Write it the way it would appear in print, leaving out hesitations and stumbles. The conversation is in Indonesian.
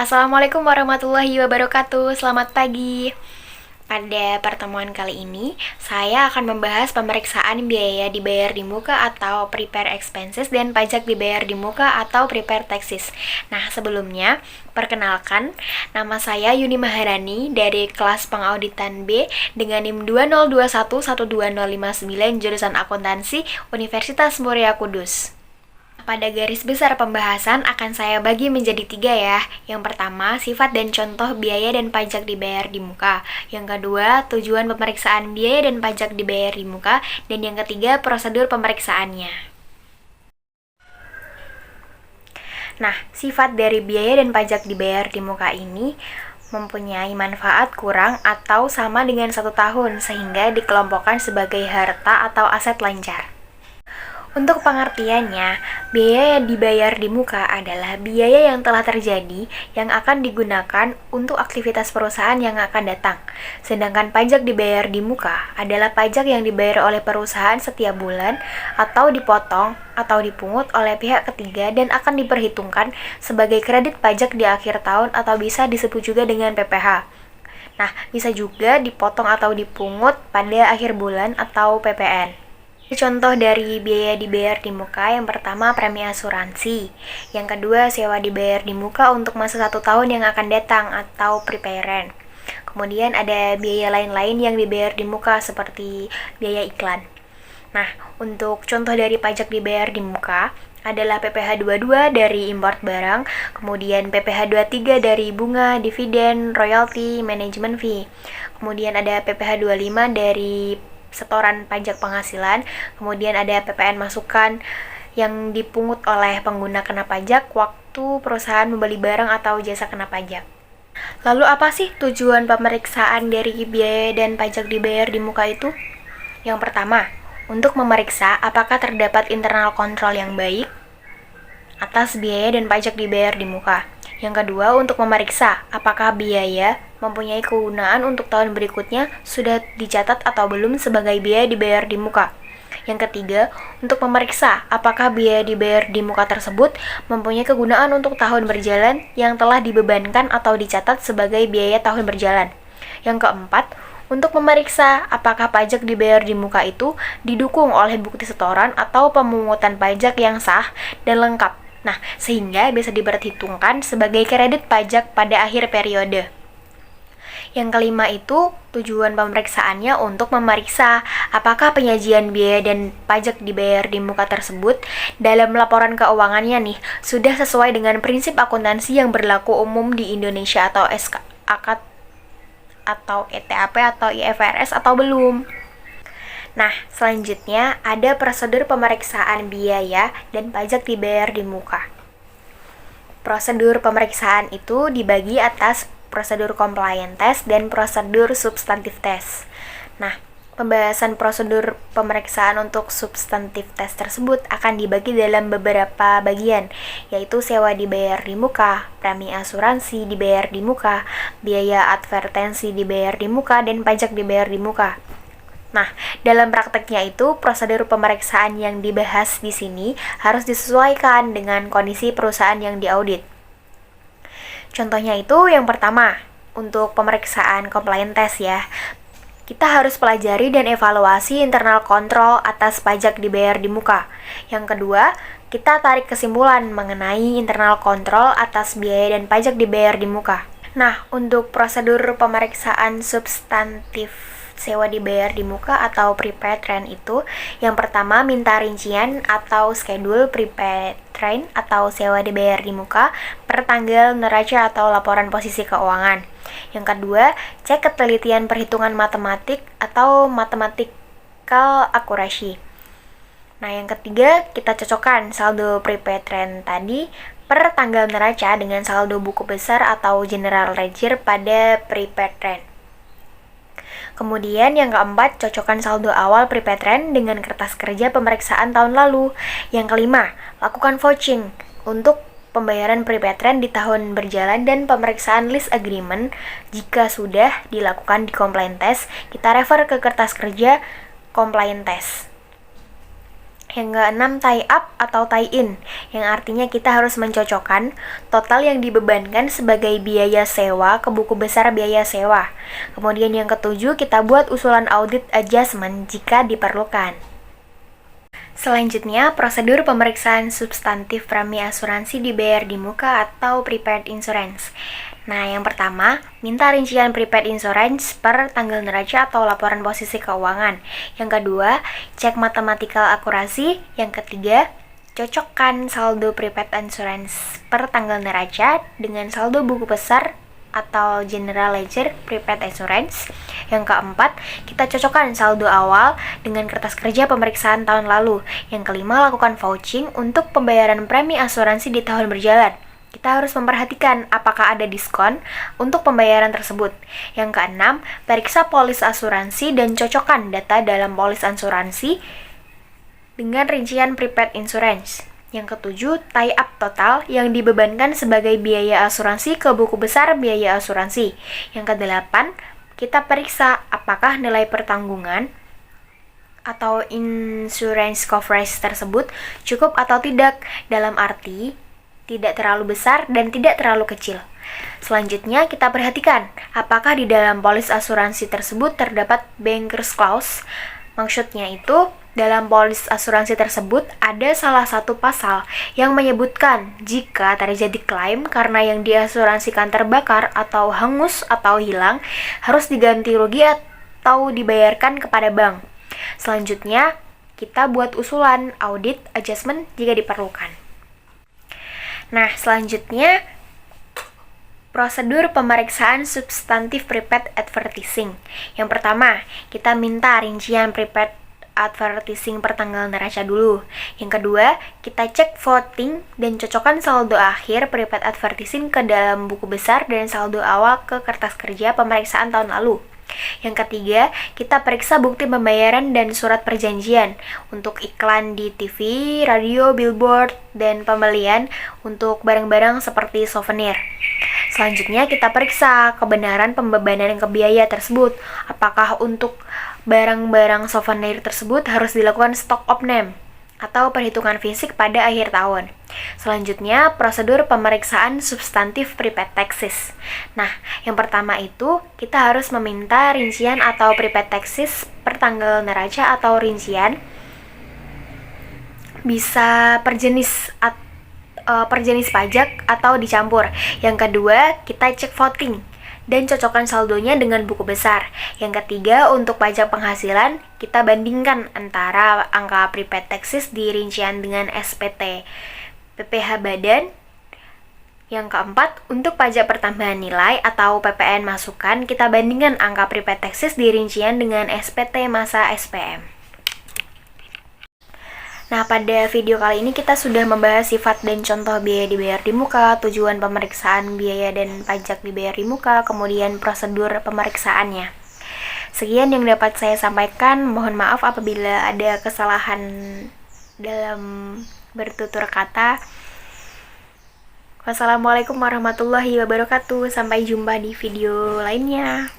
Assalamualaikum warahmatullahi wabarakatuh. Selamat pagi. Pada pertemuan kali ini, saya akan membahas pemeriksaan biaya dibayar di muka atau prepare expenses dan pajak dibayar di muka atau prepare taxes. Nah, sebelumnya, perkenalkan, nama saya Yuni Maharani dari kelas pengauditan B dengan NIM 202112059 jurusan akuntansi Universitas Muria Kudus. Pada garis besar pembahasan akan saya bagi menjadi 3 ya. Yang pertama, sifat dan contoh biaya dan pajak dibayar di muka. Yang kedua, tujuan pemeriksaan biaya dan pajak dibayar di muka. Dan yang ketiga, prosedur pemeriksaannya. Nah, sifat dari biaya dan pajak dibayar di muka ini mempunyai manfaat kurang atau sama dengan 1 tahun sehingga dikelompokkan sebagai harta atau aset lancar. Untuk pengertiannya, biaya yang dibayar di muka adalah biaya yang telah terjadi yang akan digunakan untuk aktivitas perusahaan yang akan datang. Sedangkan pajak dibayar di muka adalah pajak yang dibayar oleh perusahaan setiap bulan atau dipotong atau dipungut oleh pihak ketiga dan akan diperhitungkan sebagai kredit pajak di akhir tahun atau bisa disebut juga dengan PPh. Nah, bisa juga dipotong atau dipungut pada akhir bulan atau PPN. Contoh dari biaya dibayar di muka, yang pertama premi asuransi, yang kedua sewa dibayar di muka untuk masa 1 tahun yang akan datang atau prepaid. Kemudian ada biaya lain-lain yang dibayar di muka seperti biaya iklan. Nah, untuk contoh dari pajak dibayar di muka adalah PPh 22 dari import barang, kemudian PPh 23 dari bunga, dividen, royalti, management fee. Kemudian ada PPh 25 dari setoran pajak penghasilan, kemudian ada PPN masukan yang dipungut oleh pengguna kena pajak waktu perusahaan membeli barang atau jasa kena pajak. Lalu apa sih tujuan pemeriksaan dari biaya dan pajak dibayar di muka itu? Yang pertama, untuk memeriksa apakah terdapat internal kontrol yang baik atas biaya dan pajak dibayar di muka. Yang kedua, untuk memeriksa apakah biaya mempunyai kegunaan untuk tahun berikutnya sudah dicatat atau belum sebagai biaya dibayar di muka. Yang ketiga, untuk memeriksa apakah biaya dibayar di muka tersebut mempunyai kegunaan untuk tahun berjalan yang telah dibebankan atau dicatat sebagai biaya tahun berjalan. Yang keempat, untuk memeriksa apakah pajak dibayar di muka itu didukung oleh bukti setoran atau pemungutan pajak yang sah dan lengkap. Nah, sehingga bisa diperhitungkan sebagai kredit pajak pada akhir periode. Yang kelima itu tujuan pemeriksaannya untuk memeriksa apakah penyajian biaya dan pajak dibayar di muka tersebut dalam laporan keuangannya nih sudah sesuai dengan prinsip akuntansi yang berlaku umum di Indonesia atau SKAK atau ETAP atau IFRS atau belum. Nah, selanjutnya ada prosedur pemeriksaan biaya dan pajak dibayar di muka. Prosedur pemeriksaan itu dibagi atas prosedur compliance test dan prosedur substantif test. Nah, pembahasan prosedur pemeriksaan untuk substantif test tersebut akan dibagi dalam beberapa bagian, yaitu sewa dibayar di muka, premi asuransi dibayar di muka, biaya advertensi dibayar di muka, dan pajak dibayar di muka. Nah, dalam prakteknya itu, prosedur pemeriksaan yang dibahas di sini harus disesuaikan dengan kondisi perusahaan yang diaudit. Contohnya itu yang pertama, untuk pemeriksaan compliance test ya. Kita harus pelajari dan evaluasi internal kontrol atas pajak dibayar di muka. Yang kedua, kita tarik kesimpulan mengenai internal kontrol atas biaya dan pajak dibayar di muka. Nah, untuk prosedur pemeriksaan substantif sewa dibayar di muka atau prepaid train itu, yang pertama minta rincian atau schedule prepaid train atau sewa dibayar di muka per tanggal neraca atau laporan posisi keuangan. Yang kedua, cek ketelitian perhitungan matematik atau mathematical accuracy. Nah, yang ketiga, kita cocokkan saldo prepaid train tadi per tanggal neraca dengan saldo buku besar atau general ledger pada prepaid train. Kemudian yang keempat, cocokkan saldo awal prepaid train dengan kertas kerja pemeriksaan tahun lalu. Yang kelima, lakukan vouching untuk pembayaran prepaid train di tahun berjalan dan pemeriksaan lease agreement. Jika sudah dilakukan di compliance test, kita refer ke kertas kerja compliance test. Yang keenam, tie up atau tie in, yang artinya kita harus mencocokkan total yang dibebankan sebagai biaya sewa ke buku besar biaya sewa. Kemudian yang ketujuh, kita buat usulan audit adjustment jika diperlukan. Selanjutnya, prosedur pemeriksaan substantif premi asuransi dibayar di muka atau prepaid insurance. Nah, yang pertama, minta rincian prepaid insurance per tanggal neraca atau laporan posisi keuangan. Yang kedua, cek mathematical akurasi. Yang ketiga, cocokkan saldo prepaid insurance per tanggal neraca dengan saldo buku besar atau general ledger prepaid insurance. Yang keempat, kita cocokkan saldo awal dengan kertas kerja pemeriksaan tahun lalu. Yang kelima, lakukan vouching untuk pembayaran premi asuransi di tahun berjalan. Kita harus memperhatikan apakah ada diskon untuk pembayaran tersebut. Yang keenam, periksa polis asuransi dan cocokkan data dalam polis asuransi dengan rincian prepaid insurance. Yang ketujuh, tie up total yang dibebankan sebagai biaya asuransi ke buku besar biaya asuransi. Yang kedelapan, kita periksa apakah nilai pertanggungan atau insurance coverage tersebut cukup atau tidak, dalam arti tidak terlalu besar dan tidak terlalu kecil. Selanjutnya, kita perhatikan apakah di dalam polis asuransi tersebut terdapat bankers clause. Maksudnya itu, dalam polis asuransi tersebut ada salah satu pasal yang menyebutkan jika terjadi klaim karena yang diasuransikan terbakar atau hangus atau hilang, harus diganti rugi atau dibayarkan kepada bank. Selanjutnya, kita buat usulan audit adjustment jika diperlukan. Nah, selanjutnya prosedur pemeriksaan substantif prepaid advertising. Yang pertama, kita minta rincian prepaid advertising per tanggal neraca dulu. Yang kedua, kita cek voting dan cocokkan saldo akhir prepaid advertising ke dalam buku besar dan saldo awal ke kertas kerja pemeriksaan tahun lalu. Yang ketiga, kita periksa bukti pembayaran dan surat perjanjian untuk iklan di TV, radio, billboard, dan pembelian untuk barang-barang seperti souvenir. Selanjutnya, kita periksa kebenaran pembebanan ke biaya tersebut. Apakah untuk barang-barang souvenir tersebut harus dilakukan stock of name atau perhitungan fisik pada akhir tahun. Selanjutnya, prosedur pemeriksaan substantif prepaid taxes. Nah, yang pertama itu kita harus meminta rincian atau prepaid taxes per tanggal neraca atau rincian bisa per jenis pajak atau dicampur. Yang kedua, kita cek voting dan cocokkan saldonya dengan buku besar. Yang ketiga, untuk pajak penghasilan, kita bandingkan antara angka prepaid taxes di rincian dengan SPT PPh badan. Yang keempat, untuk pajak pertambahan nilai atau PPN masukan, kita bandingkan angka prepaid taxes di rincian dengan SPT masa SPM. Nah, pada video kali ini kita sudah membahas sifat dan contoh biaya dibayar di muka, tujuan pemeriksaan biaya dan pajak dibayar di muka, kemudian prosedur pemeriksaannya. Sekian yang dapat saya sampaikan, mohon maaf apabila ada kesalahan dalam bertutur kata. Wassalamualaikum warahmatullahi wabarakatuh, sampai jumpa di video lainnya.